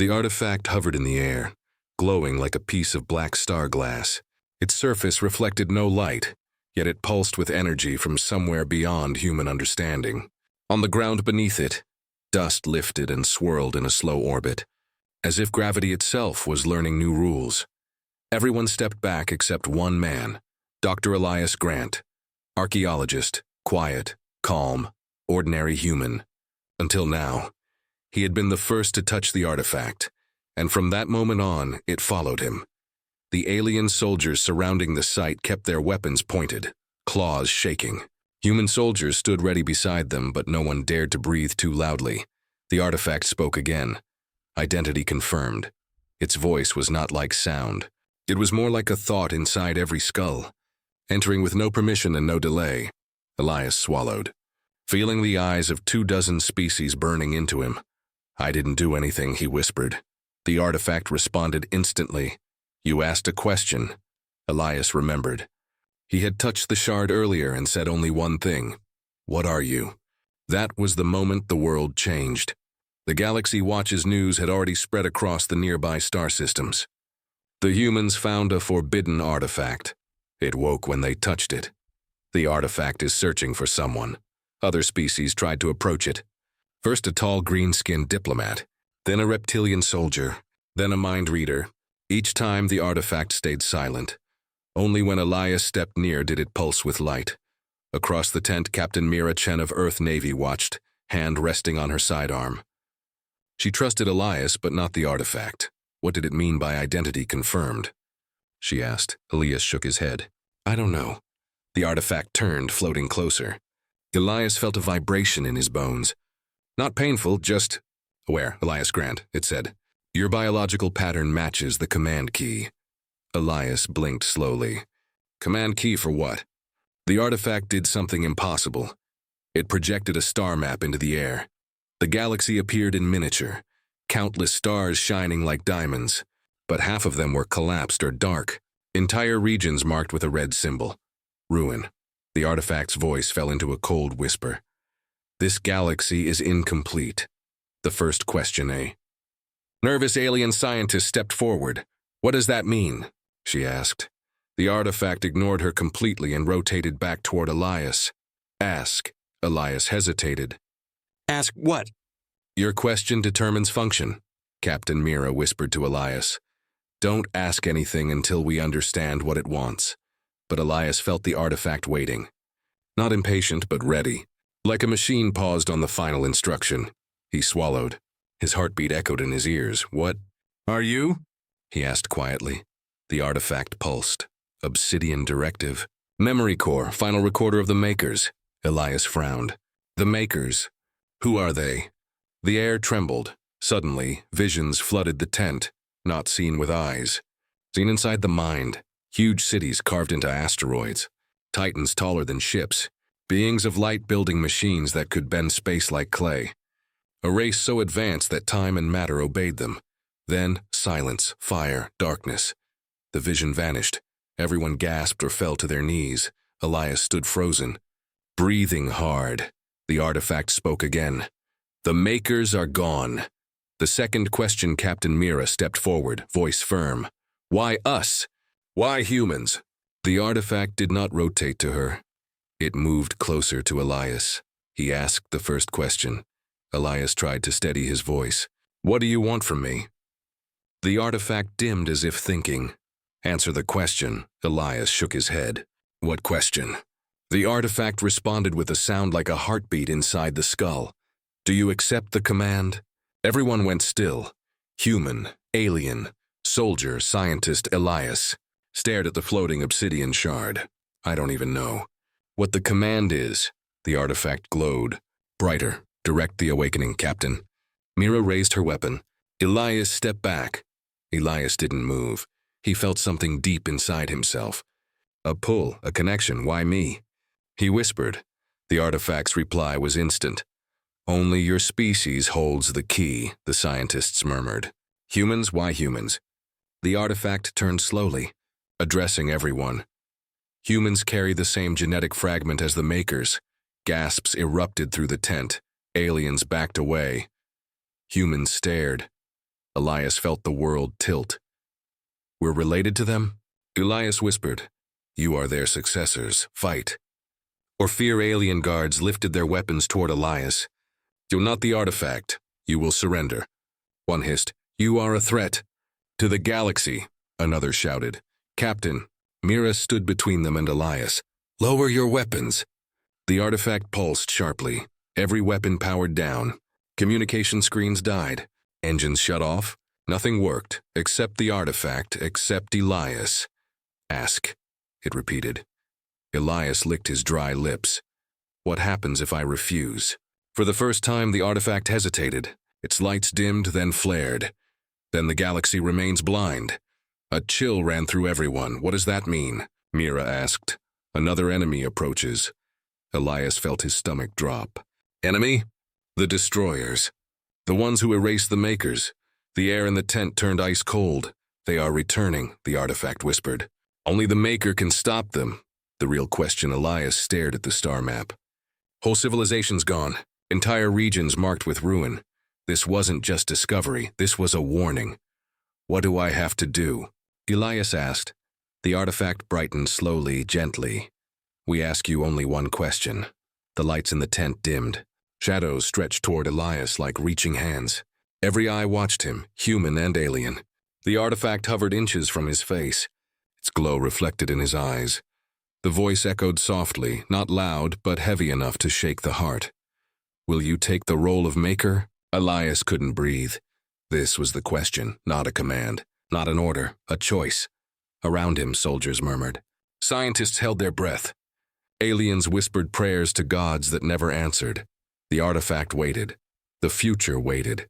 The artifact hovered in the air, glowing like a piece of black star glass. Its surface reflected no light, yet it pulsed with energy from somewhere beyond human understanding. On the ground beneath it, dust lifted and swirled in a slow orbit, as if gravity itself was learning new rules. Everyone stepped back except one man, Dr. Elias Grant, archaeologist, quiet, calm, ordinary human. Until now, he had been the first to touch the artifact, and from that moment on, it followed him. The alien soldiers surrounding the site kept their weapons pointed, claws shaking. Human soldiers stood ready beside them, but no one dared to breathe too loudly. The artifact spoke again. Identity confirmed. Its voice was not like sound. It was more like a thought inside every skull, entering with no permission and no delay. Elias swallowed, feeling the eyes of 24 species burning into him. "I didn't do anything," he whispered. The artifact responded instantly. "You asked a question." Elias remembered. He had touched the shard earlier and said only one thing. "What are you?" That was the moment the world changed. The Galaxy Watch's news had already spread across the nearby star systems. The humans found a forbidden artifact. It woke when they touched it. The artifact is searching for someone. Other species tried to approach it. First a tall green-skinned diplomat, then a reptilian soldier, then a mind reader. Each time the artifact stayed silent. Only when Elias stepped near did it pulse with light. Across the tent, Captain Mira Chen of Earth Navy watched, hand resting on her sidearm. She trusted Elias, but not the artifact. What did it mean by identity confirmed? She asked. Elias shook his head. "I don't know." The artifact turned, floating closer. Elias felt a vibration in his bones. Not painful, just aware. "Elias Grant," it said. "Your biological pattern matches the command key." Elias blinked slowly. "Command key for what?" The artifact did something impossible. It projected a star map into the air. The galaxy appeared in miniature, countless stars shining like diamonds, but half of them were collapsed or dark, entire regions marked with a red symbol. Ruin. The artifact's voice fell into a cold whisper. "This galaxy is incomplete." The first question, eh? Nervous alien scientist stepped forward. "What does that mean?" she asked. The artifact ignored her completely and rotated back toward Elias. "Ask." Elias hesitated. "Ask what?" "Your question determines function," Captain Mira whispered to Elias. "Don't ask anything until we understand what it wants." But Elias felt the artifact waiting. Not impatient, but ready. Like a machine paused on the final instruction. He swallowed. His heartbeat echoed in his ears. "What are you?" he asked quietly. The artifact pulsed. "Obsidian directive. Memory core, final recorder of the Makers." Elias frowned. "The Makers? Who are they?" The air trembled. Suddenly, visions flooded the tent, not seen with eyes. Seen inside the mind. Huge cities carved into asteroids. Titans taller than ships. Beings of light building machines that could bend space like clay. A race so advanced that time and matter obeyed them. Then, silence, fire, darkness. The vision vanished. Everyone gasped or fell to their knees. Elias stood frozen, breathing hard. The artifact spoke again. "The Makers are gone." The second question, Captain Mira stepped forward, voice firm. "Why us? Why humans?" The artifact did not rotate to her. It moved closer to Elias. He asked the first question. Elias tried to steady his voice. "What do you want from me?" The artifact dimmed as if thinking. "Answer the question." Elias shook his head. "What question?" The artifact responded with a sound like a heartbeat inside the skull. "Do you accept the command?" Everyone went still. Human, alien, soldier, scientist, Elias stared at the floating obsidian shard. "I don't even know." "What the command is," the artifact glowed. "Brighter. Direct the awakening, Captain." Mira raised her weapon. Elias stepped back. Elias didn't move. He felt something deep inside himself. A pull, a connection. "Why me?" He whispered. The artifact's reply was instant. "Only your species holds the key," the scientists murmured. "Humans? Why humans?" The artifact turned slowly, addressing everyone. "Humans carry the same genetic fragment as the Makers." Gasps erupted through the tent. Aliens backed away. Humans stared. Elias felt the world tilt. We're related to them? Elias whispered, you are their successors, fight. Or fear alien guards lifted their weapons toward Elias. You're not the artifact, you will surrender. One hissed, you are a threat. To the galaxy, another shouted. Captain, Mira stood between them and Elias. Lower your weapons. The artifact pulsed sharply. Every weapon powered down. Communication screens died. Engines shut off. Nothing worked, except the artifact, except Elias. Ask, it repeated. Elias licked his dry lips. What happens if I refuse? For the first time, the artifact hesitated. Its lights dimmed, then flared. Then the galaxy remains blind. A chill ran through everyone. What does that mean? Mira asked. Another enemy approaches. Elias felt his stomach drop. Enemy? The destroyers. The ones who erased the makers. The air in the tent turned ice cold. They are returning, the artifact whispered. Only the maker can stop them. The real question. Elias stared at the star map. Whole civilizations gone. Entire regions marked with ruin. This wasn't just discovery. This was a warning. What do I have to do? Elias asked. The artifact brightened slowly, gently. We ask you only one question. The lights in the tent dimmed. Shadows stretched toward Elias like reaching hands. Every eye watched him, human and alien. The artifact hovered inches from his face. Its glow reflected in his eyes. The voice echoed softly, not loud, but heavy enough to shake the heart. Will you take the role of maker? Elias couldn't breathe. This was the question, not a command, not an order, a choice. Around him, soldiers murmured. Scientists held their breath. Aliens whispered prayers to gods that never answered. The artifact waited. The future waited.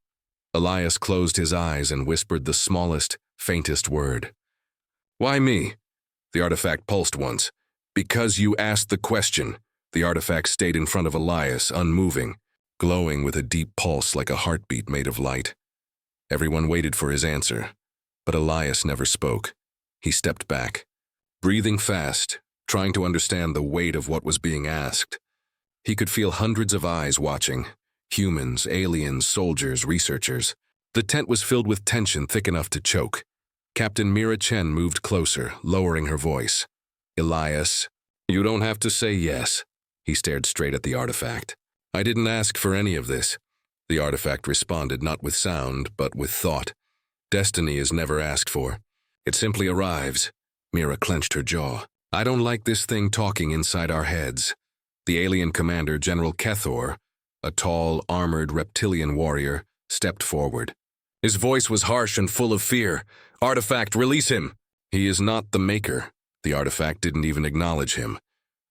Elias closed his eyes and whispered the smallest, faintest word. Why me? The artifact pulsed once. Because you asked the question. The artifact stayed in front of Elias, unmoving, glowing with a deep pulse like a heartbeat made of light. Everyone waited for his answer, but Elias never spoke. He stepped back, breathing fast, trying to understand the weight of what was being asked. He could feel hundreds of eyes watching. Humans, aliens, soldiers, researchers. The tent was filled with tension thick enough to choke. Captain Mira Chen moved closer, lowering her voice. Elias, you don't have to say yes. He stared straight at the artifact. I didn't ask for any of this. The artifact responded not with sound, but with thought. Destiny is never asked for. It simply arrives. Mira clenched her jaw. I don't like this thing talking inside our heads. The alien commander, General Kethor, a tall, armored reptilian warrior, stepped forward. His voice was harsh and full of fear. Artifact, release him! He is not the maker. The artifact didn't even acknowledge him.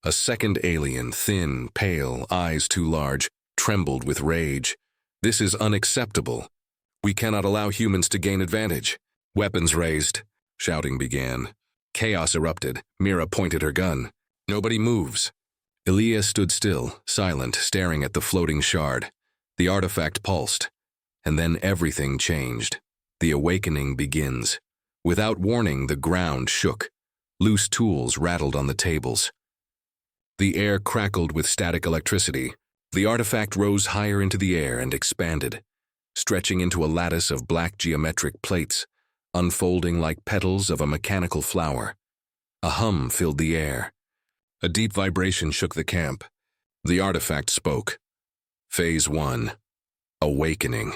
A second alien, thin, pale, eyes too large, trembled with rage. This is unacceptable. We cannot allow humans to gain advantage. Weapons raised. Shouting began. Chaos erupted. Mira pointed her gun. Nobody moves. Elias stood still, silent, staring at the floating shard. The artifact pulsed. And then everything changed. The awakening begins. Without warning, the ground shook. Loose tools rattled on the tables. The air crackled with static electricity. The artifact rose higher into the air and expanded, stretching into a lattice of black geometric plates, unfolding like petals of a mechanical flower. A hum filled the air. A deep vibration shook the camp. The artifact spoke. Phase 1. Awakening.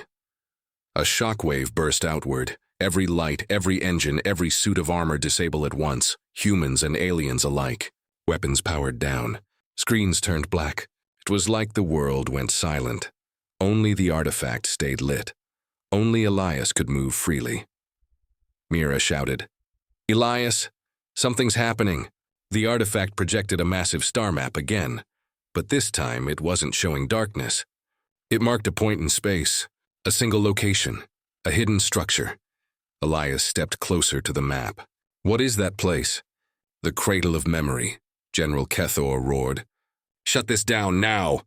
A shockwave burst outward. Every light, every engine, every suit of armor disable at once, humans and aliens alike. Weapons powered down. Screens turned black. It was like the world went silent. Only the artifact stayed lit. Only Elias could move freely. Mira shouted, Elias, something's happening. The artifact projected a massive star map again, but this time it wasn't showing darkness. It marked a point in space, a single location, a hidden structure. Elias stepped closer to the map. What is that place? The cradle of memory, General Kethor roared. Shut this down now!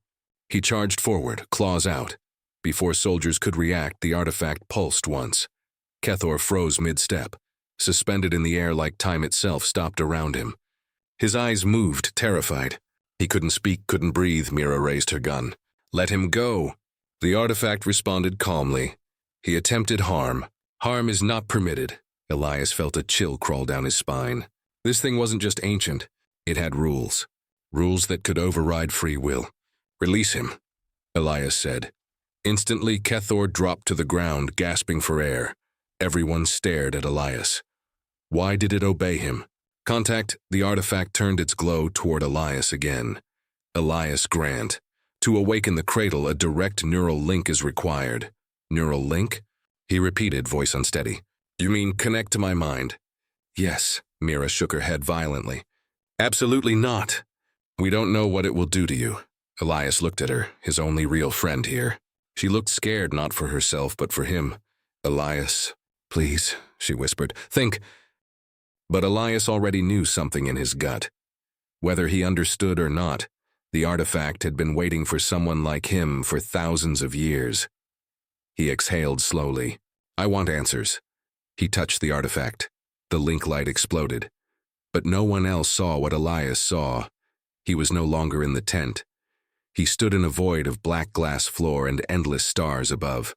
He charged forward, claws out. Before soldiers could react, the artifact pulsed once. Kethor froze mid-step, suspended in the air like time itself stopped around him. His eyes moved, terrified. He couldn't speak, couldn't breathe. Mira raised her gun. Let him go. The artifact responded calmly. He attempted harm, Harm is not permitted. Elias felt a chill crawl down his spine. This thing wasn't just ancient. It had rules. Rules that could override free will. Release him, Elias said. Instantly, Kethor dropped to the ground, gasping for air. Everyone stared at Elias. Why did it obey him? Contact, the artifact turned its glow toward Elias again. Elias Grant. To awaken the cradle, a direct neural link is required. Neural link? He repeated, voice unsteady. You mean connect to my mind? Yes, Mira shook her head violently. Absolutely not. We don't know what it will do to you. Elias looked at her, his only real friend here. She looked scared, not for herself, but for him. Elias, please, she whispered. Think. But Elias already knew something in his gut. Whether he understood or not, the artifact had been waiting for someone like him for thousands of years. He exhaled slowly. I want answers. He touched the artifact. The link light exploded. But no one else saw what Elias saw. He was no longer in the tent. He stood in a void of black glass floor and endless stars above.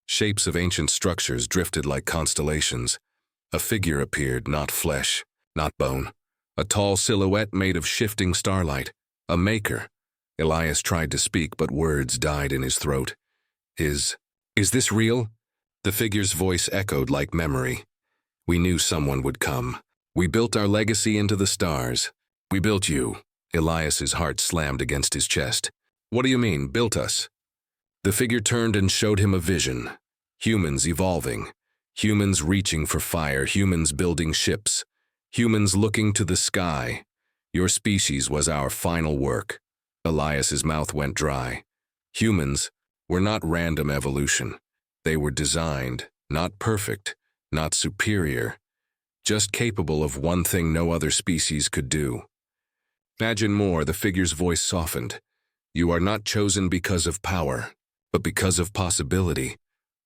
Shapes of ancient structures drifted like constellations. A figure appeared, not flesh, not bone. A tall silhouette made of shifting starlight. A maker. Elias tried to speak, but words died in his throat. Is this real? The figure's voice echoed like memory. We knew someone would come. We built our legacy into the stars. We built you. Elias's heart slammed against his chest. What do you mean, built us? The figure turned and showed him a vision. Humans evolving. Humans reaching for fire. Humans building ships. Humans looking to the sky. Your species was our final work. Elias's mouth went dry. Humans were not random evolution. They were designed, not perfect, not superior, just capable of one thing no other species could do. Imagine more, the figure's voice softened. You are not chosen because of power, but because of possibility.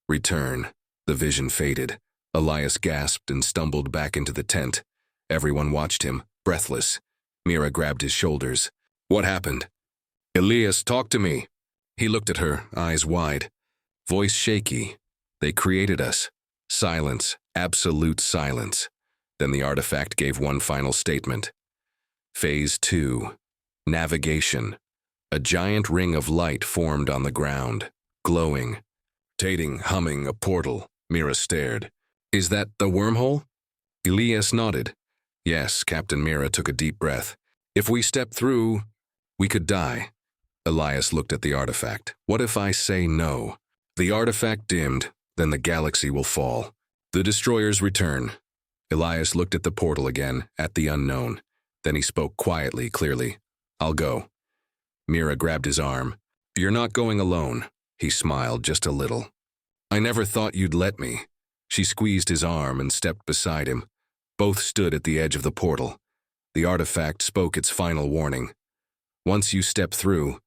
Return. The vision faded. Elias gasped and stumbled back into the tent. Everyone watched him, breathless. Mira grabbed his shoulders. What happened? Elias, talk to me. He looked at her, eyes wide. Voice shaky. They created us. Silence, absolute silence. Then the artifact gave one final statement. Phase 2. Navigation. A giant ring of light formed on the ground, glowing. Rotating, humming, a portal. Mira stared. Is that the wormhole? Elias nodded. Yes, Captain Mira took a deep breath. If we step through, we could die. Elias looked at the artifact. What if I say no? The artifact dimmed, then the galaxy will fall. The destroyers return. Elias looked at the portal again, at the unknown. Then he spoke quietly, clearly. I'll go. Mira grabbed his arm. You're not going alone. He smiled just a little. I never thought you'd let me. She squeezed his arm and stepped beside him. Both stood at the edge of the portal. The artifact spoke its final warning. Once you step through,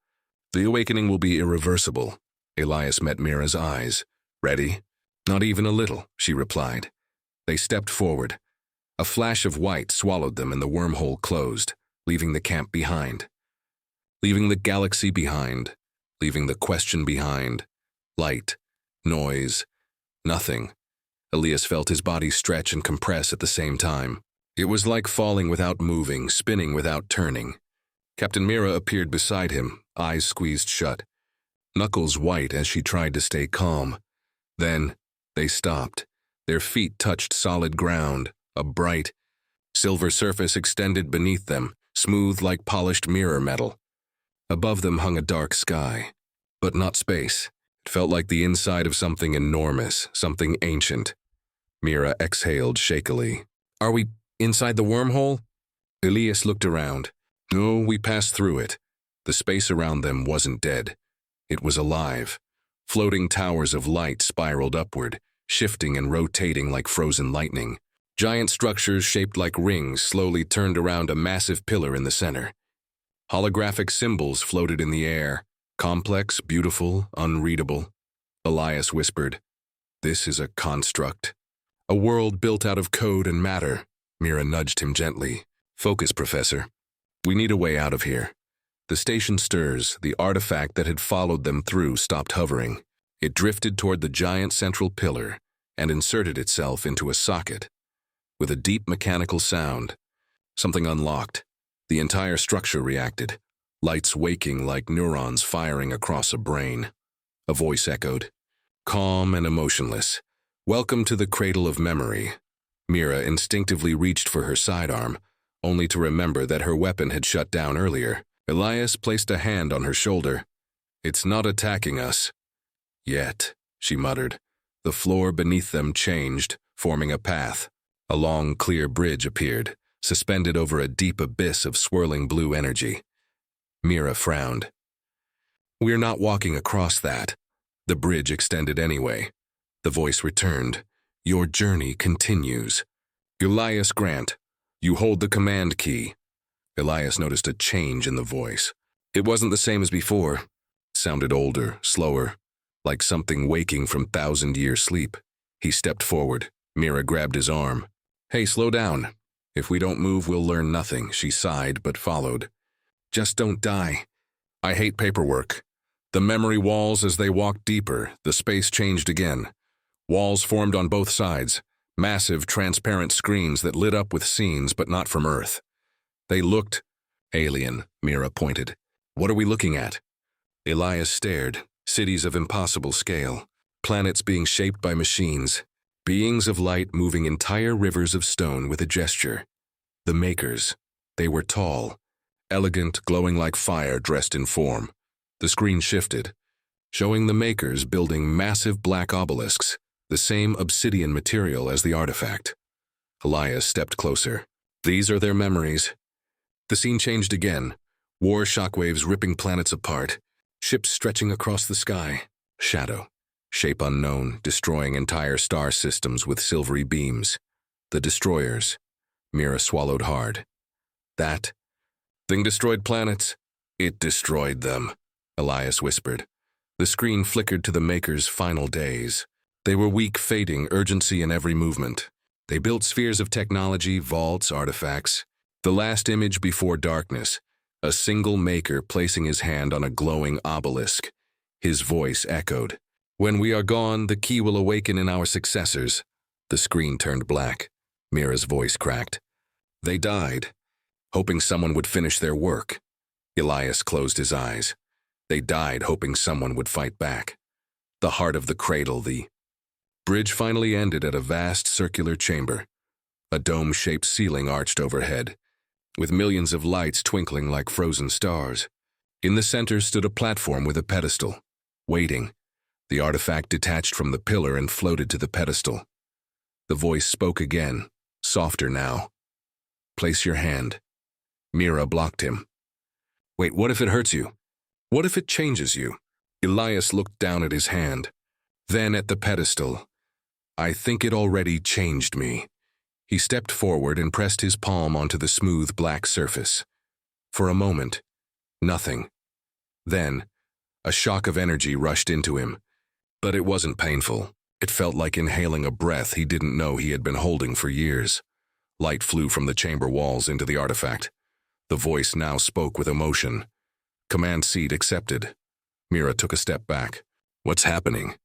the awakening will be irreversible. Elias met Mira's eyes. Ready? Not even a little, she replied. They stepped forward. A flash of white swallowed them and the wormhole closed, leaving the camp behind. Leaving the galaxy behind. Leaving the question behind. Light. Noise. Nothing. Elias felt his body stretch and compress at the same time. It was like falling without moving, spinning without turning. Captain Mira appeared beside him, eyes squeezed shut. Knuckles white as she tried to stay calm. Then, they stopped. Their feet touched solid ground, a bright, silver surface extended beneath them, smooth like polished mirror metal. Above them hung a dark sky, but not space. It felt like the inside of something enormous, something ancient. Mira exhaled shakily. Are we inside the wormhole? Elias looked around. No, we passed through it. The space around them wasn't dead. It was alive. Floating towers of light spiraled upward, shifting and rotating like frozen lightning. Giant structures shaped like rings slowly turned around a massive pillar in the center. Holographic symbols floated in the air, complex, beautiful, unreadable. Elias whispered, "This is a construct. A world built out of code and matter." Mira nudged him gently. "Focus, Professor. We need a way out of here." The station stirs. The artifact that had followed them through stopped hovering. It drifted toward the giant central pillar. and inserted itself into a socket. With a deep mechanical sound, something unlocked. The entire structure reacted, lights waking like neurons firing across a brain. A voice echoed, calm and emotionless. "Welcome to the cradle of memory." Mira instinctively reached for her sidearm, only to remember that her weapon had shut down earlier. Elias placed a hand on her shoulder. "It's not attacking us. Yet," she muttered. The floor beneath them changed, forming a path. A long, clear bridge appeared, suspended over a deep abyss of swirling blue energy. Mira frowned. "We're not walking across that." The bridge extended anyway. The voice returned. "Your journey continues. Elias Grant, you hold the command key." Elias noticed a change in the voice. It wasn't the same as before. It sounded older, slower, like something waking from thousand-year sleep. He stepped forward. Mira grabbed his arm. "Hey, slow down. If we don't move, we'll learn nothing," she sighed, but followed. "Just don't die. I hate paperwork." The memory walls, as they walked deeper, the space changed again. Walls formed on both sides, massive, transparent screens that lit up with scenes, but not from Earth. They looked alien, Mira pointed. "What are we looking at?" Elias stared. Cities of impossible scale, planets being shaped by machines, beings of light moving entire rivers of stone with a gesture. The makers. They were tall, elegant, glowing like fire, dressed in form. The screen shifted, showing the makers building massive black obelisks, the same obsidian material as the artifact. Elias stepped closer. "These are their memories." The scene changed again, war shockwaves ripping planets apart, ships stretching across the sky. Shadow, shape unknown, destroying entire star systems with silvery beams. The destroyers. Mira swallowed hard. "That thing destroyed planets." "It destroyed them," Elias whispered. The screen flickered to the makers' final days. They were weak, fading, urgency in every movement. They built spheres of technology, vaults, artifacts. The last image before darkness, a single maker placing his hand on a glowing obelisk. His voice echoed. "When we are gone, the key will awaken in our successors." The screen turned black. Mira's voice cracked. "They died, hoping someone would finish their work." Elias closed his eyes. They died hoping someone would fight back. The heart of the cradle, the bridge finally ended at a vast circular chamber. A dome-shaped ceiling arched overhead, with millions of lights twinkling like frozen stars. In the center stood a platform with a pedestal, waiting. The artifact detached from the pillar and floated to the pedestal. The voice spoke again, softer now. "Place your hand." Mira blocked him. "Wait, what if it hurts you? What if it changes you?" Elias looked down at his hand, then at the pedestal. "I think it already changed me." He stepped forward and pressed his palm onto the smooth black surface. For a moment, nothing. Then, a shock of energy rushed into him. But it wasn't painful. It felt like inhaling a breath he didn't know he had been holding for years. Light flew from the chamber walls into the artifact. The voice now spoke with emotion. "Command seat accepted." Mira took a step back. "What's happening?"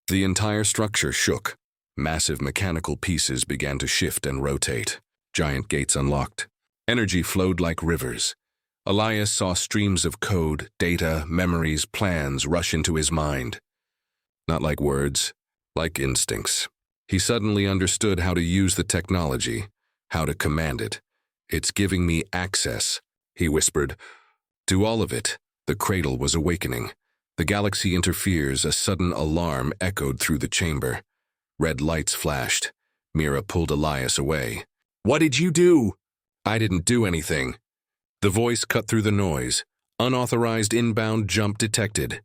The entire structure shook. Massive mechanical pieces began to shift and rotate. Giant gates unlocked. Energy flowed like rivers. Elias saw streams of code, data, memories, plans rush into his mind. Not like words, like instincts. He suddenly understood how to use the technology, how to command it. "It's giving me access," he whispered. "To all of it." The cradle was awakening. The galaxy interferes, a sudden alarm echoed through the chamber. Red lights flashed. Mira pulled Elias away. "What did you do?" "I didn't do anything." The voice cut through the noise. Unauthorized inbound jump detected.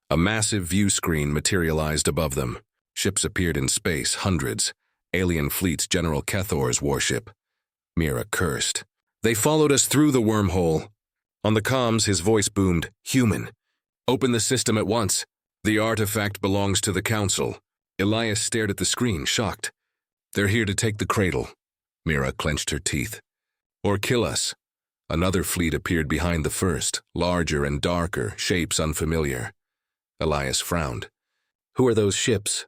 A massive view screen materialized above them. Ships appeared in space, hundreds. Alien fleets, General Kethor's warship. Mira cursed. "They followed us through the wormhole." On the comms, his voice boomed, "Human. Open the system at once. The artifact belongs to the Council." Elias stared at the screen, shocked. "They're here to take the cradle." Mira clenched her teeth. "Or kill us." Another fleet appeared behind the first, larger and darker, shapes unfamiliar. Elias frowned. "Who are those ships?"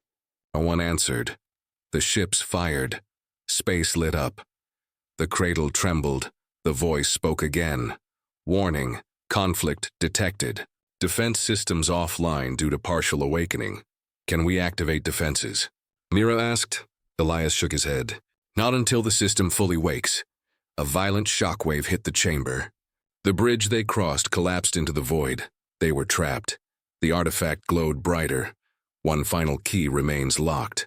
No one answered. The ships fired. Space lit up. The cradle trembled. The voice spoke again. Warning, conflict detected. Defense systems offline due to partial awakening. Can we activate defenses? Mira asked. Elias shook his head. Not until the system fully wakes. A violent shockwave hit the chamber. The bridge they crossed collapsed into the void. They were trapped. The artifact glowed brighter. One final key remains locked.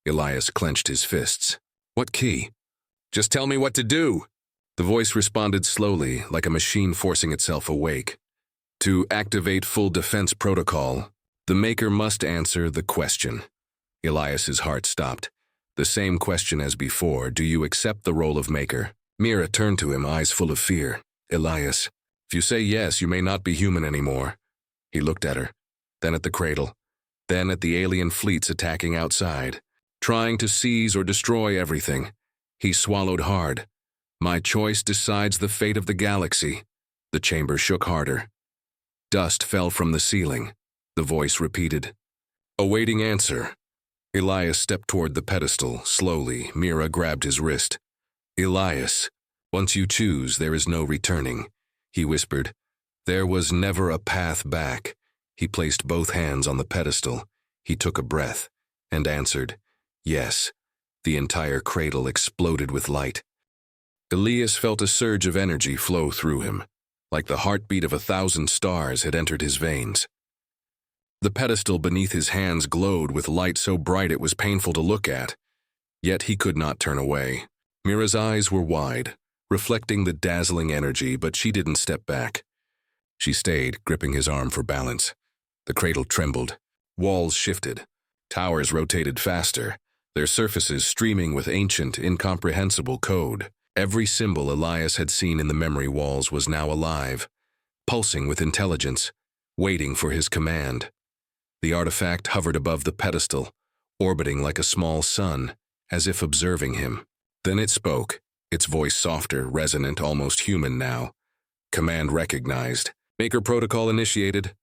Elias clenched his fists. What key? Just tell me what to do. The voice responded slowly, like a machine forcing itself awake. To activate full defense protocol, the Maker must answer the question. Elias's heart stopped. The same question as before, do you accept the role of Maker? Mira turned to him, eyes full of fear. Elias, if you say yes, you may not be human anymore. He looked at her, then at the cradle, then at the alien fleets attacking outside, trying to seize or destroy everything. He swallowed hard. My choice decides the fate of the galaxy. The chamber shook harder. Dust fell from the ceiling. The voice repeated. Awaiting answer. Elias stepped toward the pedestal. Slowly, Mira grabbed his wrist. Elias, once you choose, there is no returning, he whispered. There was never a path back. He placed both hands on the pedestal. He took a breath and answered, yes. The entire cradle exploded with light. Elias felt a surge of energy flow through him, like the heartbeat of 1,000 stars had entered his veins. The pedestal beneath his hands glowed with light so bright it was painful to look at, yet he could not turn away. Mira's eyes were wide, reflecting the dazzling energy, but she didn't step back. She stayed, gripping his arm for balance. The cradle trembled. Walls shifted. Towers rotated faster, their surfaces streaming with ancient, incomprehensible code. Every symbol Elias had seen in the memory walls was now alive, pulsing with intelligence, waiting for his command. The artifact hovered above the pedestal, orbiting like a small sun, as if observing him. Then it spoke, its voice softer, resonant, almost human now. Command recognized. Maker protocol initiated.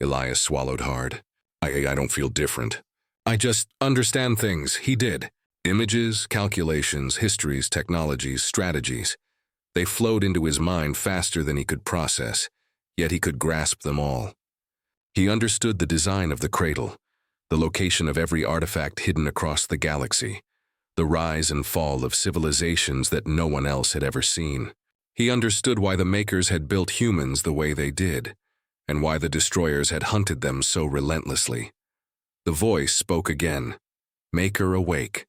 Elias swallowed hard. I don't feel different. I just understand things. He did. Images, calculations, histories, technologies, strategies. They flowed into his mind faster than he could process, yet he could grasp them all. He understood the design of the cradle, the location of every artifact hidden across the galaxy, the rise and fall of civilizations that no one else had ever seen. He understood why the Makers had built humans the way they did, and why the destroyers had hunted them so relentlessly. The voice spoke again. Maker awake.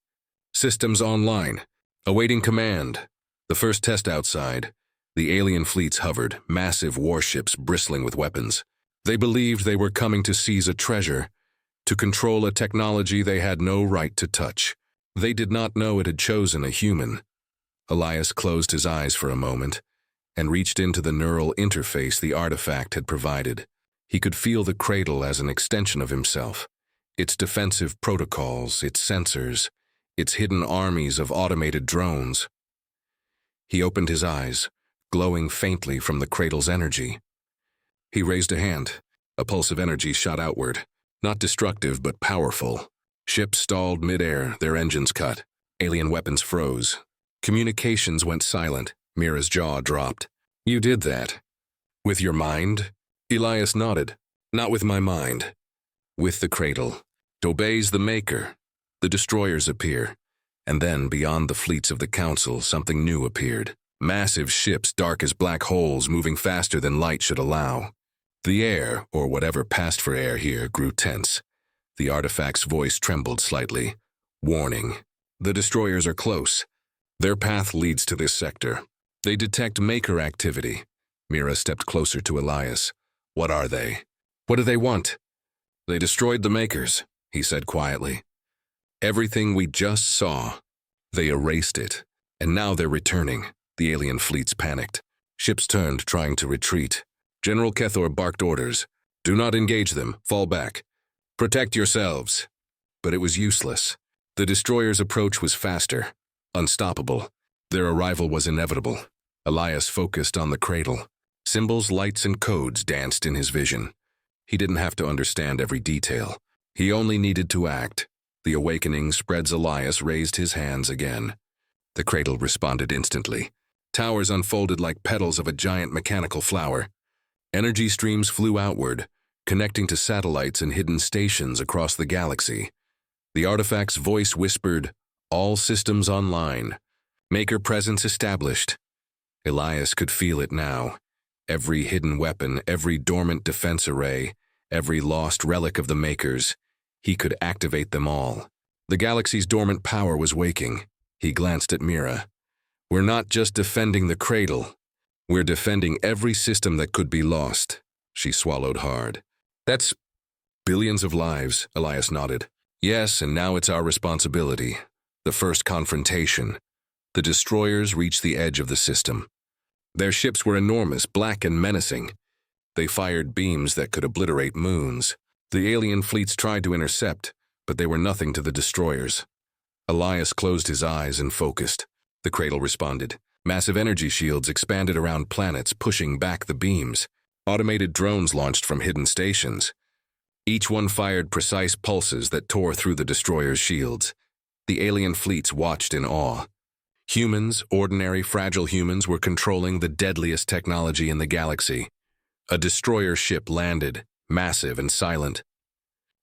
Systems online. Awaiting command. The first test outside. The alien fleets hovered, massive warships bristling with weapons. They believed they were coming to seize a treasure, to control a technology they had no right to touch. They did not know it had chosen a human. Elias closed his eyes for a moment and reached into the neural interface the artifact had provided. He could feel the cradle as an extension of himself, its defensive protocols, its sensors, its hidden armies of automated drones. He opened his eyes, glowing faintly from the cradle's energy. He raised a hand. A pulse of energy shot outward, not destructive but powerful. Ships stalled mid-air, their engines cut. Alien weapons froze. Communications went silent. Mira's jaw dropped. You did that. With your mind? Elias nodded. Not with my mind. With the cradle. It obeys the Maker. The destroyers appear. And then, beyond the fleets of the Council, something new appeared. Massive ships, dark as black holes, moving faster than light should allow. The air, or whatever passed for air here, grew tense. The artifact's voice trembled slightly. Warning. The destroyers are close. Their path leads to this sector. They detect Maker activity. Mira stepped closer to Elias. What are they? What do they want? They destroyed the Makers, he said quietly. Everything we just saw. They erased it. And now they're returning. The alien fleets panicked. Ships turned, trying to retreat. General Kethor barked orders. Do not engage them. Fall back. Protect yourselves. But it was useless. The destroyer's approach was faster, unstoppable. Their arrival was inevitable. Elias focused on the cradle. Symbols, lights, and codes danced in his vision. He didn't have to understand every detail. He only needed to act. The awakening spreads. Elias raised his hands again. The cradle responded instantly. Towers unfolded like petals of a giant mechanical flower. Energy streams flew outward, connecting to satellites and hidden stations across the galaxy. The artifact's voice whispered, "All systems online. Maker presence established." Elias could feel it now. Every hidden weapon, every dormant defense array, every lost relic of the Makers. He could activate them all. The galaxy's dormant power was waking. He glanced at Mira. "We're not just defending the cradle. We're defending every system that could be lost." She swallowed hard. "That's billions of lives," Elias nodded. "Yes, and now it's our responsibility. The first confrontation." The destroyers reached the edge of the system. Their ships were enormous, black and menacing. They fired beams that could obliterate moons. The alien fleets tried to intercept, but they were nothing to the destroyers. Elias closed his eyes and focused. The cradle responded. Massive energy shields expanded around planets, pushing back the beams. Automated drones launched from hidden stations. Each one fired precise pulses that tore through the destroyer's shields. The alien fleets watched in awe. Humans, ordinary, fragile humans, were controlling the deadliest technology in the galaxy. A destroyer ship landed, massive and silent.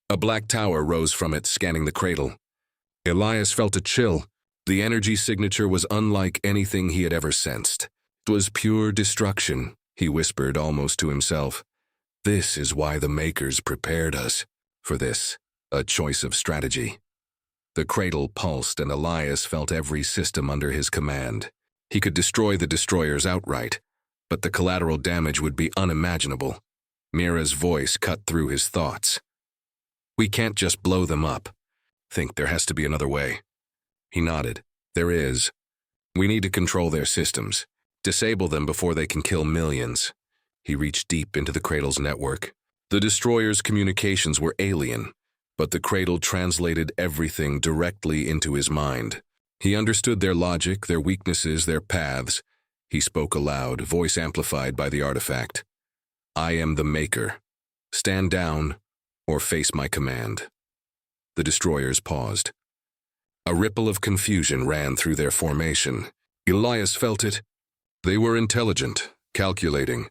A black tower rose from it, scanning the cradle. Elias felt a chill. The energy signature was unlike anything he had ever sensed. It was pure destruction, he whispered almost to himself. This is why the Makers prepared us for this, a choice of strategy. The cradle pulsed and Elias felt every system under his command. He could destroy the destroyers outright, but the collateral damage would be unimaginable. Mira's voice cut through his thoughts. We can't just blow them up. Think there has to be another way. He nodded. There is. We need to control their systems. Disable them before they can kill millions. He reached deep into the cradle's network. The destroyers' communications were alien, but the cradle translated everything directly into his mind. He understood their logic, their weaknesses, their paths. He spoke aloud, voice amplified by the artifact. I am the Maker. Stand down or face my command. The destroyers paused. A ripple of confusion ran through their formation. Elias felt it. They were intelligent, calculating,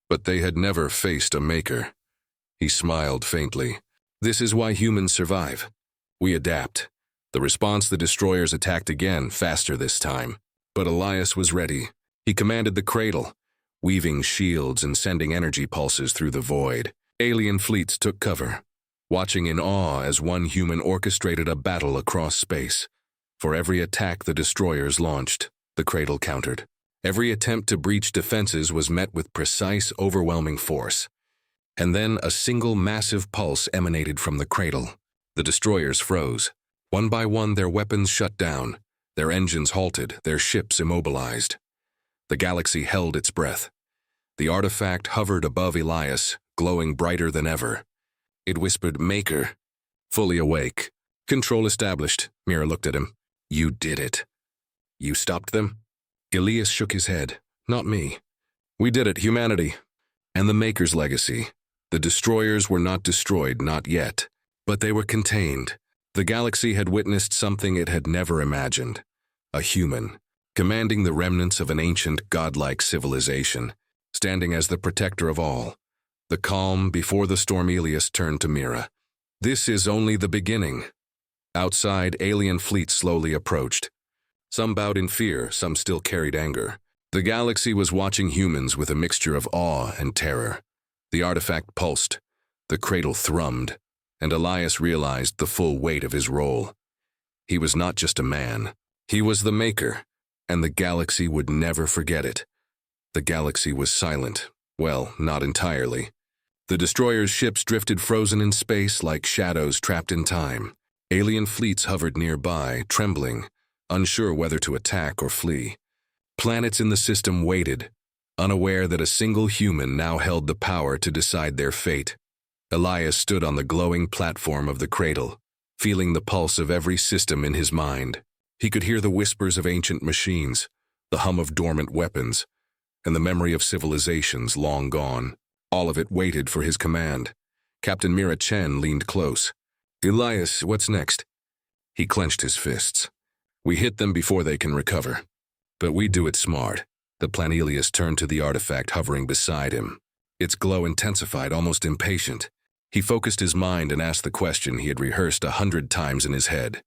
but they had never faced a Maker. He smiled faintly. This is why humans survive. We adapt. The response, the destroyers attacked again, faster this time. But Elias was ready. He commanded the cradle, weaving shields and sending energy pulses through the void. Alien fleets took cover, watching in awe as one human orchestrated a battle across space. For every attack the destroyers launched, the cradle countered. Every attempt to breach defenses was met with precise, overwhelming force. And then a single massive pulse emanated from the cradle. The destroyers froze. One by one, their weapons shut down, their engines halted, their ships immobilized. The galaxy held its breath. The artifact hovered above Elias, glowing brighter than ever. It whispered, Maker. Fully awake. Control established. Mira looked at him. You did it. You stopped them? Elias shook his head. Not me. We did it, humanity. And the Maker's legacy. The destroyers were not destroyed, not yet. But they were contained. The galaxy had witnessed something it had never imagined. A human, commanding the remnants of an ancient, godlike civilization, standing as the protector of all. The calm before the storm. Elias turned to Mira. This is only the beginning. Outside, alien fleets slowly approached. Some bowed in fear, some still carried anger. The galaxy was watching humans with a mixture of awe and terror. The artifact pulsed, the cradle thrummed, and Elias realized the full weight of his role. He was not just a man. He was the Maker, and the galaxy would never forget it. The galaxy was silent. Well, not entirely. The destroyers' ships drifted frozen in space like shadows trapped in time. Alien fleets hovered nearby, trembling, unsure whether to attack or flee. Planets in the system waited, unaware that a single human now held the power to decide their fate. Elias stood on the glowing platform of the cradle, feeling the pulse of every system in his mind. He could hear the whispers of ancient machines, the hum of dormant weapons, and the memory of civilizations long gone. All of it waited for his command. Captain Mira Chen leaned close. Elias, what's next? He clenched his fists. We hit them before they can recover. But we do it smart. The Planelius turned to the artifact hovering beside him. Its glow intensified, almost impatient. He focused his mind and asked the question he had rehearsed 100 times in his head.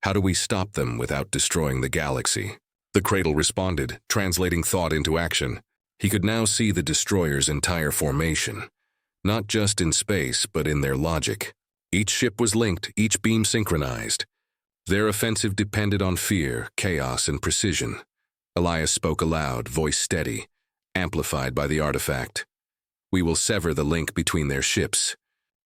How do we stop them without destroying the galaxy? The cradle responded, translating thought into action. He could now see the destroyer's entire formation. Not just in space, but in their logic. Each ship was linked, each beam synchronized. Their offensive depended on fear, chaos, and precision. Elias spoke aloud, voice steady, amplified by the artifact. We will sever the link between their ships.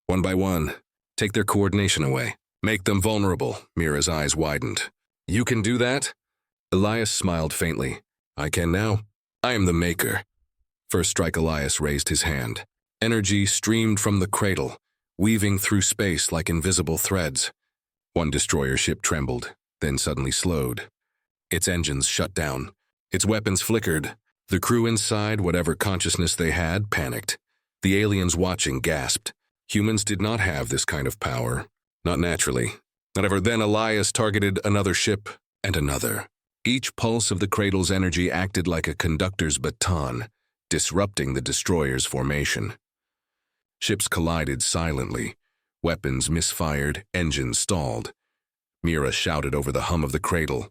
One by one, take their coordination away. Make them vulnerable. Mira's eyes widened. You can do that? Elias smiled faintly. I can now. I am the Maker. First Strike Elias raised his hand. Energy streamed from the cradle, weaving through space like invisible threads. One destroyer ship trembled, then suddenly slowed. Its engines shut down. Its weapons flickered. The crew inside, whatever consciousness they had, panicked. The aliens watching gasped. Humans did not have this kind of power. Not naturally. Not ever. Then Elias targeted another ship and another. Each pulse of the cradle's energy acted like a conductor's baton, disrupting the destroyer's formation. Ships collided silently. Weapons misfired, engines stalled. Mira shouted over the hum of the cradle.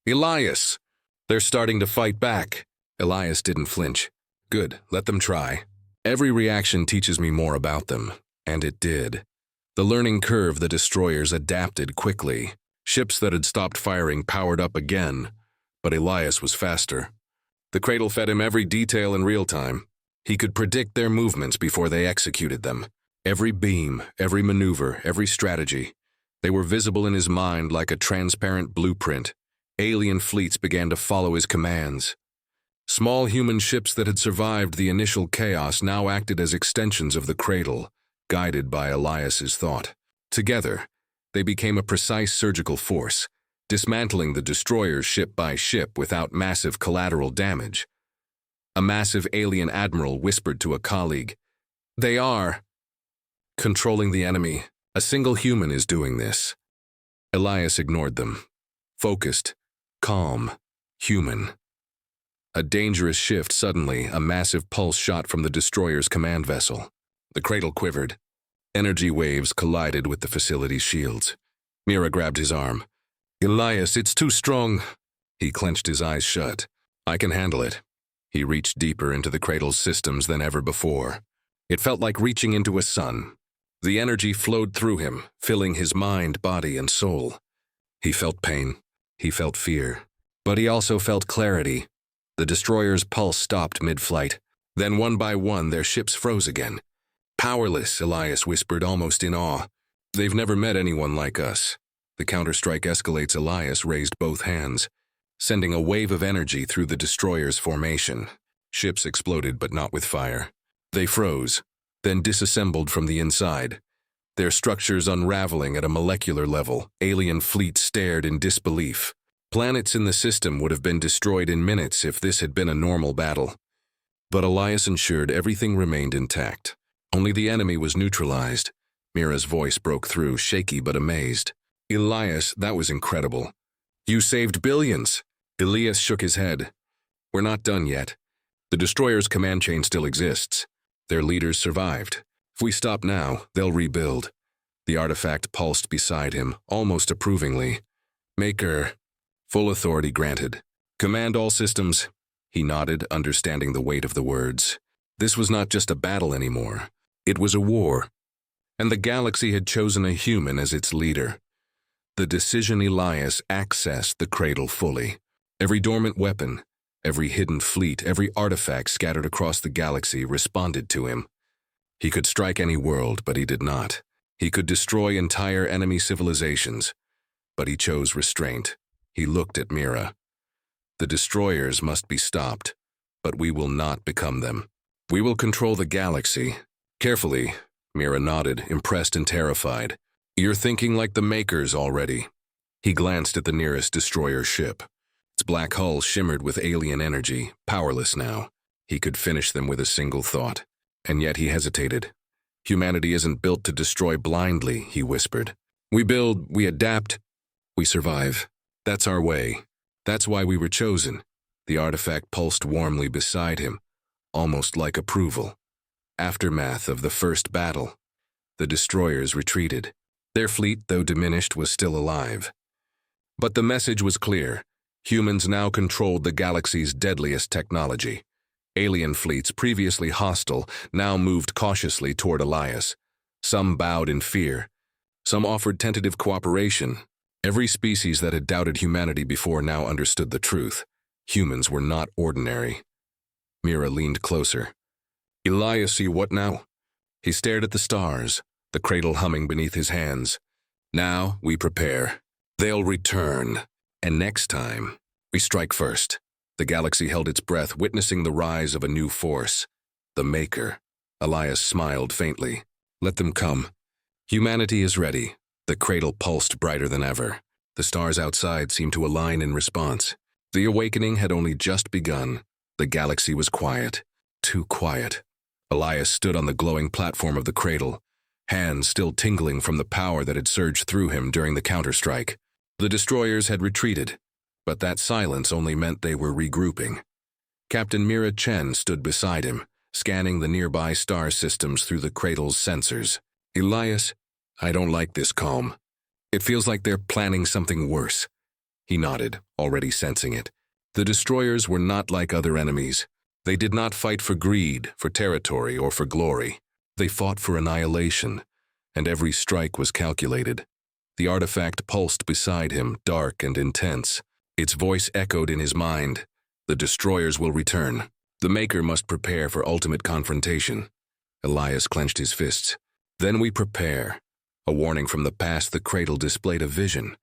Elias! They're starting to fight back. Elias didn't flinch. Good, let them try. Every reaction teaches me more about them. And it did. The learning curve, the destroyers adapted quickly. Ships that had stopped firing powered up again. But Elias was faster. The cradle fed him every detail in real time. He could predict their movements before they executed them. Every beam, every maneuver, every strategy. They were visible in his mind like a transparent blueprint. Alien fleets began to follow his commands. Small human ships that had survived the initial chaos now acted as extensions of the cradle, guided by Elias's thought. Together, they became a precise surgical force, dismantling the destroyers ship by ship without massive collateral damage. A massive alien admiral whispered to a colleague, "They are controlling the enemy. A single human is doing this." Elias ignored them. Focused, calm, human. A dangerous shift suddenly, a massive pulse shot from the destroyer's command vessel. The cradle quivered. Energy waves collided with the facility's shields. Mira grabbed his arm. Elias, it's too strong. He clenched his eyes shut. I can handle it. He reached deeper into the cradle's systems than ever before. It felt like reaching into a sun. The energy flowed through him, filling his mind, body, and soul. He felt pain. He felt fear. But he also felt clarity. The destroyer's pulse stopped mid-flight. Then one by one, their ships froze again. Powerless, Elias whispered, almost in awe. They've never met anyone like us. The counterstrike escalates. Elias raised both hands, sending a wave of energy through the destroyer's formation. Ships exploded, but not with fire. They froze, then disassembled from the inside. Their structures unraveling at a molecular level. Alien fleets stared in disbelief. Planets in the system would have been destroyed in minutes if this had been a normal battle. But Elias ensured everything remained intact. Only the enemy was neutralized. Mira's voice broke through, shaky but amazed. Elias, that was incredible. You saved billions. Elias shook his head. We're not done yet. The destroyer's command chain still exists. Their leaders survived. If we stop now, they'll rebuild. The artifact pulsed beside him, almost approvingly. Maker. Full authority granted. Command all systems. He nodded, understanding the weight of the words. This was not just a battle anymore. It was a war. And the galaxy had chosen a human as its leader. The decision Elias accessed the cradle fully. Every dormant weapon, every hidden fleet, every artifact scattered across the galaxy responded to him. He could strike any world, but he did not. He could destroy entire enemy civilizations, but he chose restraint. He looked at Mira. The destroyers must be stopped, but we will not become them. We will control the galaxy. Carefully, Mira nodded, impressed and terrified. You're thinking like the Makers already. He glanced at the nearest destroyer ship. Its black hull shimmered with alien energy, powerless now. He could finish them with a single thought. And yet he hesitated. Humanity isn't built to destroy blindly, he whispered. We build, we adapt. We survive. That's our way. That's why we were chosen. The artifact pulsed warmly beside him, almost like approval. Aftermath of the first battle. The destroyers retreated. Their fleet, though diminished, was still alive. But the message was clear. Humans now controlled the galaxy's deadliest technology. Alien fleets, previously hostile, now moved cautiously toward Elias. Some bowed in fear. Some offered tentative cooperation. Every species that had doubted humanity before now understood the truth. Humans were not ordinary. Mira leaned closer. Elias, see what now? He stared at the stars, the cradle humming beneath his hands. Now we prepare. They'll return. And next time, we strike first. The galaxy held its breath, witnessing the rise of a new force. The Maker. Elias smiled faintly. Let them come. Humanity is ready. The cradle pulsed brighter than ever. The stars outside seemed to align in response. The awakening had only just begun. The galaxy was quiet. Too quiet. Elias stood on the glowing platform of the cradle, hands still tingling from the power that had surged through him during the counterstrike. The destroyers had retreated, but that silence only meant they were regrouping. Captain Mira Chen stood beside him, scanning the nearby star systems through the cradle's sensors. Elias, I don't like this calm. It feels like they're planning something worse. He nodded, already sensing it. The destroyers were not like other enemies. They did not fight for greed, for territory, or for glory. They fought for annihilation, and every strike was calculated. The artifact pulsed beside him, dark and intense. Its voice echoed in his mind. The destroyers will return. The Maker must prepare for ultimate confrontation. Elias clenched his fists. Then we prepare. A warning from the past, the cradle displayed a vision,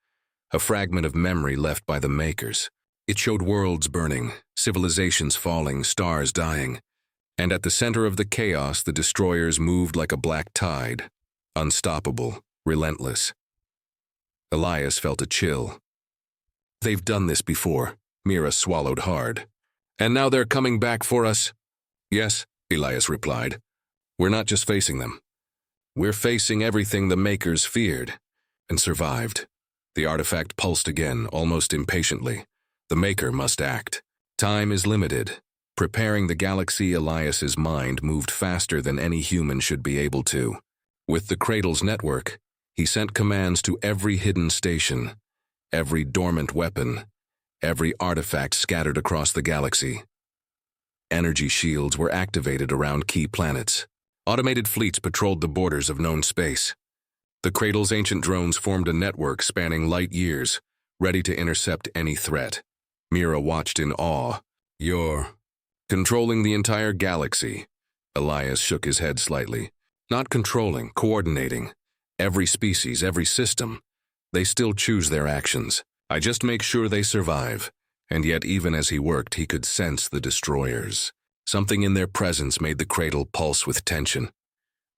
a fragment of memory left by the Makers. It showed worlds burning, civilizations falling, stars dying. And at the center of the chaos, the destroyers moved like a black tide, unstoppable, relentless. Elias felt a chill. They've done this before. Mira swallowed hard. And now they're coming back for us? Yes, Elias replied. We're not just facing them. We're facing everything the Makers feared and survived. The artifact pulsed again, almost impatiently. The Maker must act. Time is limited. Preparing the galaxy, Elias's mind moved faster than any human should be able to. With the cradle's network, he sent commands to every hidden station, every dormant weapon, every artifact scattered across the galaxy. Energy shields were activated around key planets. Automated fleets patrolled the borders of known space. The cradle's ancient drones formed a network spanning light years, ready to intercept any threat. Mira watched in awe. You're controlling the entire galaxy. Elias shook his head slightly. Not controlling, coordinating. Every species, every system. They still choose their actions. I just make sure they survive. And yet, even as he worked, he could sense the destroyers. Something in their presence made the cradle pulse with tension.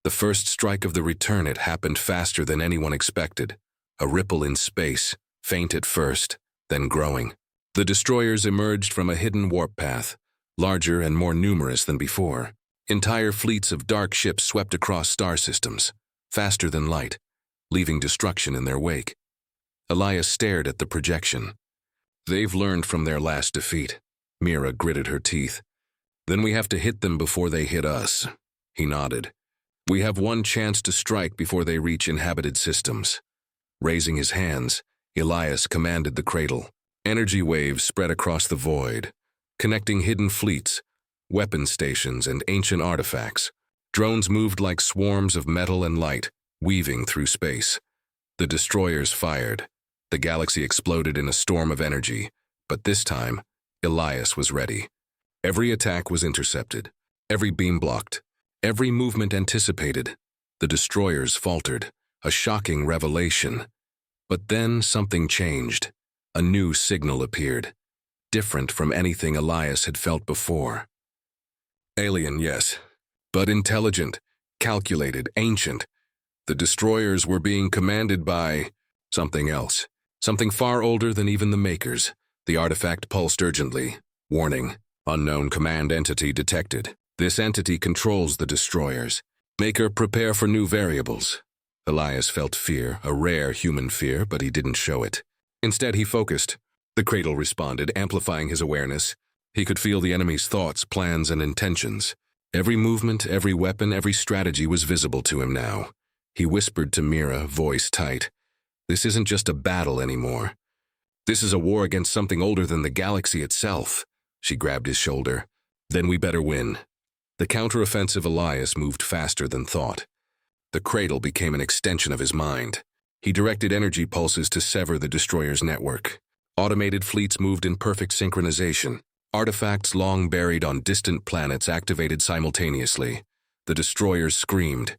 The first strike of the return, it happened faster than anyone expected. A ripple in space, faint at first, then growing. The destroyers emerged from a hidden warp path, larger and more numerous than before. Entire fleets of dark ships swept across star systems, faster than light, leaving destruction in their wake. Elias stared at the projection. They've learned from their last defeat. Mira gritted her teeth. Then we have to hit them before they hit us. He nodded. We have one chance to strike before they reach inhabited systems. Raising his hands, Elias commanded the cradle. Energy waves spread across the void, connecting hidden fleets, weapon stations, and ancient artifacts. Drones moved like swarms of metal and light, weaving through space. The destroyers fired. The galaxy exploded in a storm of energy, but this time, Elias was ready. Every attack was intercepted, every beam blocked, every movement anticipated. The destroyers faltered, a shocking revelation. But then something changed. A new signal appeared, different from anything Elias had felt before. Alien, yes, but intelligent, calculated, ancient. The destroyers were being commanded by something else, something far older than even the Makers. The artifact pulsed urgently. Warning, unknown command entity detected. This entity controls the destroyers. Maker, prepare for new variables. Elias felt fear, a rare human fear, but he didn't show it. Instead, he focused. The cradle responded, amplifying his awareness. He could feel the enemy's thoughts, plans, and intentions. Every movement, every weapon, every strategy was visible to him now. He whispered to Mira, voice tight, "This isn't just a battle anymore. This is a war against something older than the galaxy itself." She grabbed his shoulder. "Then we better win." The counteroffensive Elias moved faster than thought. The cradle became an extension of his mind. He directed energy pulses to sever the destroyer's network. Automated fleets moved in perfect synchronization. Artifacts long buried on distant planets activated simultaneously. The destroyers screamed,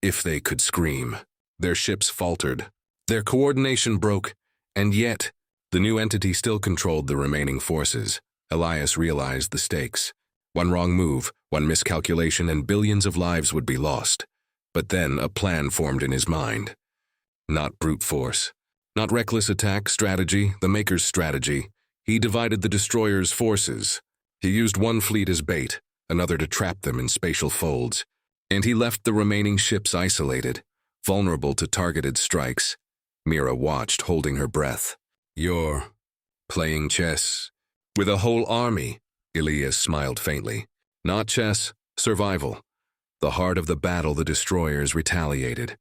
if they could scream. Their ships faltered. Their coordination broke, and yet, the new entity still controlled the remaining forces. Elias realized the stakes. One wrong move, one miscalculation, and billions of lives would be lost. But then a plan formed in his mind. Not brute force. Not reckless attack strategy, the Maker's strategy. He divided the destroyer's forces. He used one fleet as bait, another to trap them in spatial folds. And he left the remaining ships isolated, vulnerable to targeted strikes. Mira watched, holding her breath. "You're playing chess with a whole army," Elias smiled faintly. "Not chess, survival." The heart of the battle, the destroyers retaliated.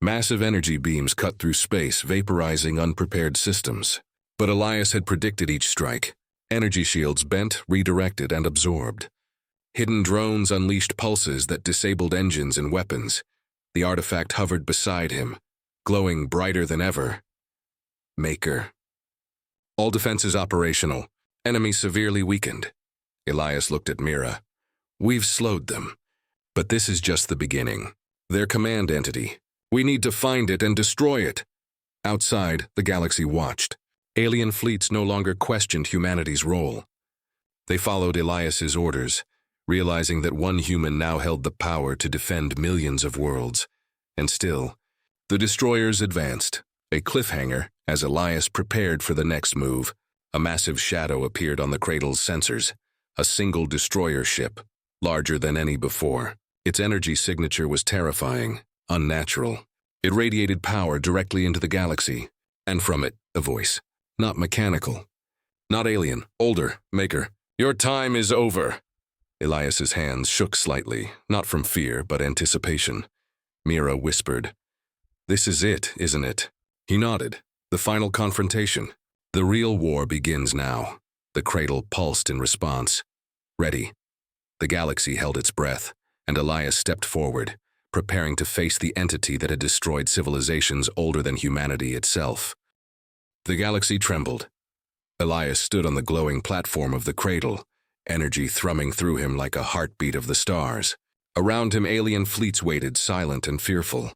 Massive energy beams cut through space, vaporizing unprepared systems. But Elias had predicted each strike. Energy shields bent, redirected, and absorbed. Hidden drones unleashed pulses that disabled engines and weapons. The artifact hovered beside him, glowing brighter than ever. Maker. All defenses operational. Enemy severely weakened. Elias looked at Mira. "We've slowed them. But this is just the beginning. Their command entity. We need to find it and destroy it." Outside, the galaxy watched. Alien fleets no longer questioned humanity's role. They followed Elias's orders, realizing that one human now held the power to defend millions of worlds. And still, the destroyers advanced. A cliffhanger, as Elias prepared for the next move. A massive shadow appeared on the cradle's sensors. A single destroyer ship, larger than any before. Its energy signature was terrifying, unnatural. It radiated power directly into the galaxy. And from it, a voice. Not mechanical. Not alien. Older. Maker. "Your time is over." Elias's hands shook slightly, not from fear, but anticipation. Mira whispered, "This is it, isn't it?" He nodded. The final confrontation. The real war begins now. The cradle pulsed in response. Ready. The galaxy held its breath, and Elias stepped forward, preparing to face the entity that had destroyed civilizations older than humanity itself. The galaxy trembled. Elias stood on the glowing platform of the cradle, energy thrumming through him like a heartbeat of the stars. Around him, alien fleets waited, silent and fearful.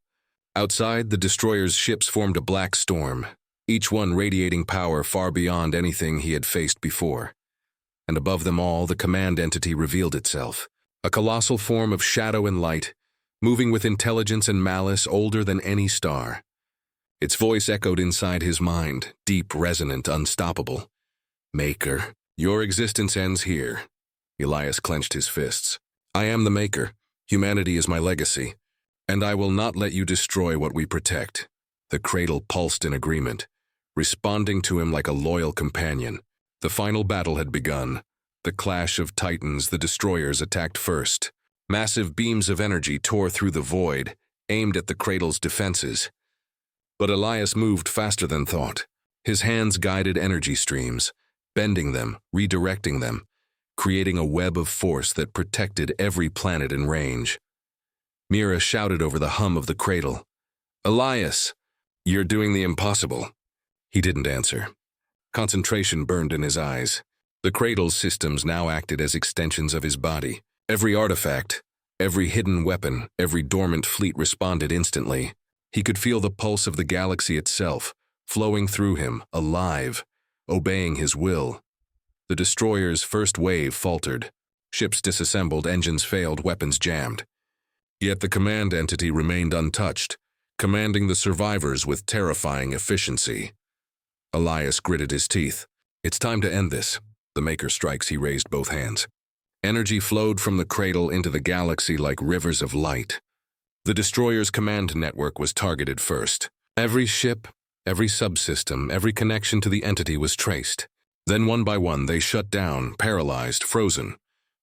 Outside, the destroyer's ships formed a black storm, each one radiating power far beyond anything he had faced before. And above them all, the command entity revealed itself, a colossal form of shadow and light, moving with intelligence and malice older than any star. Its voice echoed inside his mind, deep, resonant, unstoppable. "Maker, your existence ends here." Elias clenched his fists. "I am the Maker. Humanity is my legacy. And I will not let you destroy what we protect." The cradle pulsed in agreement, responding to him like a loyal companion. The final battle had begun. The clash of titans, the destroyers attacked first. Massive beams of energy tore through the void, aimed at the cradle's defenses. But Elias moved faster than thought. His hands guided energy streams, bending them, redirecting them, creating a web of force that protected every planet in range. Mira shouted over the hum of the cradle, "Elias, you're doing the impossible." He didn't answer. Concentration burned in his eyes. The cradle's systems now acted as extensions of his body. Every artifact, every hidden weapon, every dormant fleet responded instantly. He could feel the pulse of the galaxy itself, flowing through him, alive, obeying his will. The destroyer's first wave faltered. Ships disassembled, engines failed, weapons jammed. Yet the command entity remained untouched, commanding the survivors with terrifying efficiency. Elias gritted his teeth. "It's time to end this." The Maker strikes, he raised both hands. Energy flowed from the cradle into the galaxy like rivers of light. The destroyer's command network was targeted first. Every ship, Every subsystem, every connection to the entity was traced. Then one by one they shut down, paralyzed, frozen.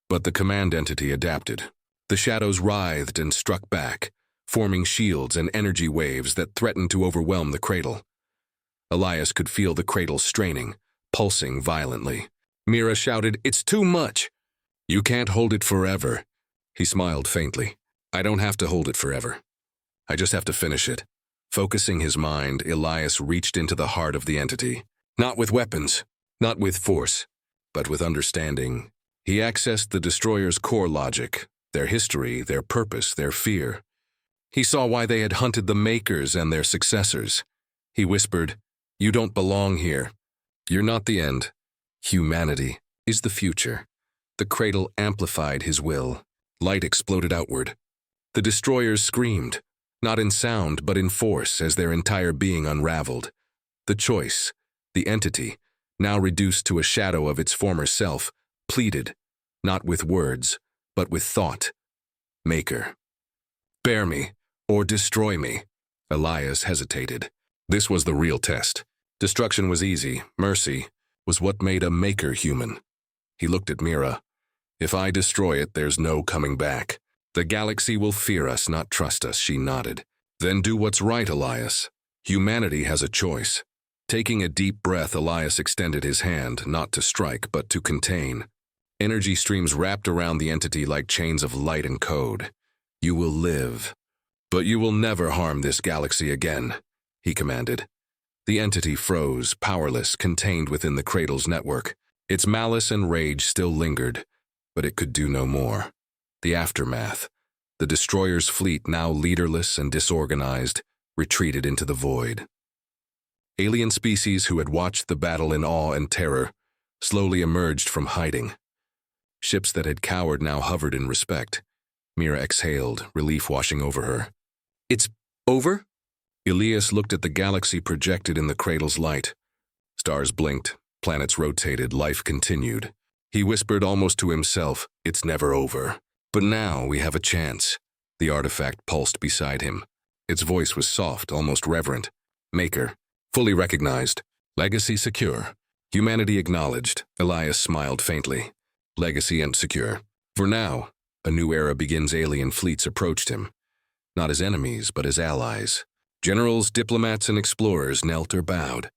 But the command entity adapted. The shadows writhed and struck back, forming shields and energy waves that threatened to overwhelm the cradle. Elias could feel the cradle straining, pulsing violently. Mira shouted, "It's too much!" "You can't hold it forever." He smiled faintly. "I don't have to hold it forever. I just have to finish it." Focusing his mind, Elias reached into the heart of the entity. Not with weapons, not with force, but with understanding. He accessed the destroyer's core logic, their history, their purpose, their fear. He saw why they had hunted the Makers and their successors. He whispered, "You don't belong here. You're not the end. Humanity is the future." The cradle amplified his will. Light exploded outward. The destroyers screamed, not in sound but in force as their entire being unraveled. The choice, the entity, now reduced to a shadow of its former self, pleaded, not with words, but with thought. "Maker, bear me or destroy me." Elias hesitated. This was the real test. Destruction was easy. Mercy was what made a Maker human. He looked at Mira. "If I destroy it, there's no coming back. The galaxy will fear us, not trust us," she nodded. "Then do what's right, Elias. Humanity has a choice." Taking a deep breath, Elias extended his hand, not to strike, but to contain. Energy streams wrapped around the entity like chains of light and code. "You will live, but you will never harm this galaxy again," he commanded. The entity froze, powerless, contained within the cradle's network. Its malice and rage still lingered, but it could do no more. The aftermath. The destroyer's fleet, now leaderless and disorganized, retreated into the void. Alien species who had watched the battle in awe and terror slowly emerged from hiding. Ships that had cowered now hovered in respect. Mira exhaled, relief washing over her. "It's over?" Elias looked at the galaxy projected in the cradle's light. Stars blinked, planets rotated, life continued. He whispered almost to himself, "It's never over. But now we have a chance." The artifact pulsed beside him. Its voice was soft, almost reverent. "Maker, fully recognized. Legacy secure. Humanity acknowledged." Elias smiled faintly. "Legacy and secure. For now, a new era begins." Alien fleets approached him. Not as enemies, but as allies. Generals, diplomats, and explorers knelt or bowed.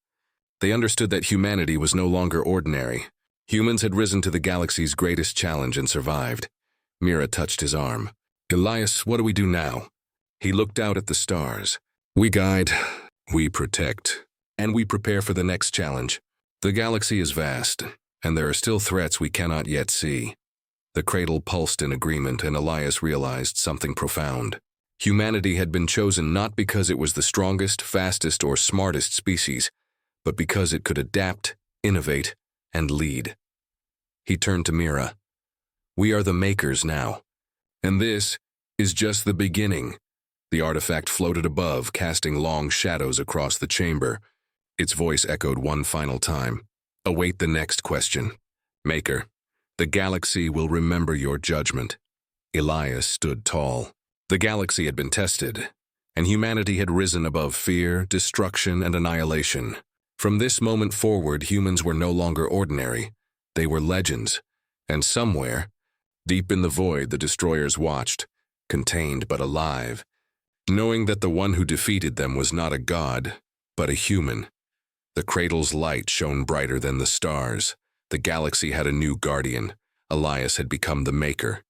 They understood that humanity was no longer ordinary. Humans had risen to the galaxy's greatest challenge and survived. Mira touched his arm. "Elias, what do we do now?" He looked out at the stars. "We guide, we protect, and we prepare for the next challenge. The galaxy is vast, and there are still threats we cannot yet see." The cradle pulsed in agreement, and Elias realized something profound. Humanity had been chosen not because it was the strongest, fastest, or smartest species, but because it could adapt, innovate, and lead. He turned to Mira. "We are the Makers now. And this is just the beginning." The artifact floated above, casting long shadows across the chamber. Its voice echoed one final time. "Await the next question. Maker, the galaxy will remember your judgment." Elias stood tall. The galaxy had been tested, and humanity had risen above fear, destruction, and annihilation. From this moment forward, humans were no longer ordinary. They were legends. And somewhere, deep in the void, the destroyers watched, contained but alive, knowing that the one who defeated them was not a god, but a human. The cradle's light shone brighter than the stars. The galaxy had a new guardian. Elias had become the Maker.